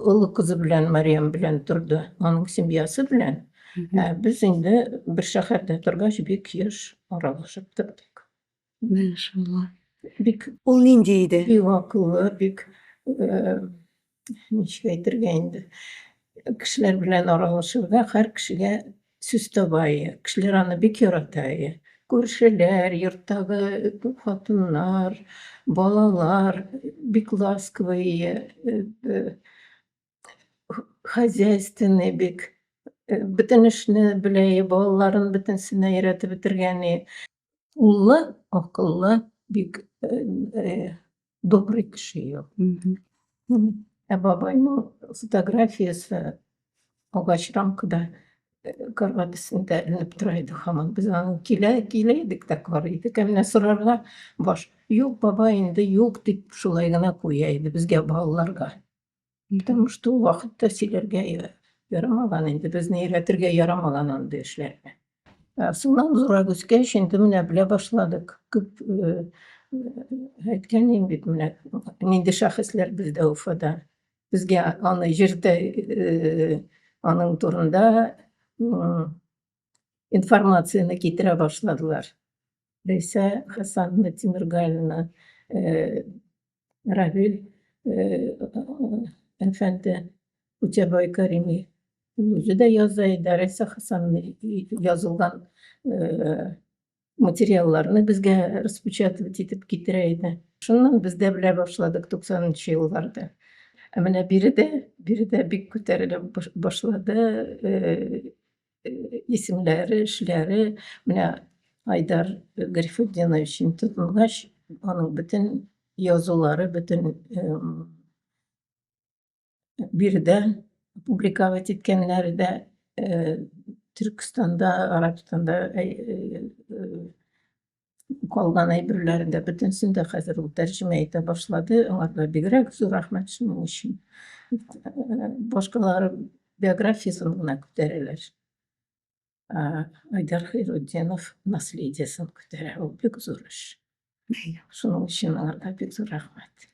ulu kızı bilen, Meryem bilen turdu. Onun semyası bilen. Hı hı. Biz indi bir şäherde turgaç bek ýyş aralaşyp turdyk. Maşallah. Bek Ol ninjeydi? bek akylly, bek niçe aýdyrgaýdy. Kişiler bilen aralaşyrda her kişige süs tabaýy. Kişiler ony bek ýarataýy. Görşeler, ýurtdagy hatynlar, balalar bek laskawy, hozяйственный bek, bütün işini bileýi, balalaryny bütünsine öýretip bitirgeni. Ully, akylly, bek dobry kişi ýok. Hı hı. Babaýynyň fotografiýasy agaç ramkada karbat üstünde ilinip duraýdy hamam. Biz ony kileýdik de garaýdyk. Emne sorarlar, baş, ýok baba indi ýok diýip şulay gana goýaýdy bizge balalarga. Hı hı. Потому что o wagtda silerge ýaramagan indi, bizni öýretirge ýaramagan onday işlerni. Şondan zora göçgeç indi mine bile başladyk. Köp aýtgandim bit mine nindi şähesler bizde Ufada. Bizge ony jerde anyň turunda informasiýany gitire başladylar. Reýse Hasanna Timirgalyna, Ravil efendi, Uçaboy Karimi özü de ýazaýdy. Reýse Hasanyň ýazylgan materiallaryny bizge raspечатывать etip gitireýdi. Şondan biz de bile başladyk 90-njy ýyllarda. Mine biri de bek köterilip başlady. Isimleri, işleri, mine Aydar Garifutdinoviçiň tutulgaç, anyň bütün ýazulary, bütün biri de publikawać etkenleri de Türkistanda, Arapistanda kalgan aýbirlerinde bütünsinde häzir ol terjime ete başlady. Oňarga bigirek zor rahmet şunuň üçin. Başgalary biografiýasyny gına kötereler. Aydar Haýrutdinow naslidýesyny köterer, ol bek zor iş. Şunuň üçin oňarga bek zor rahmet.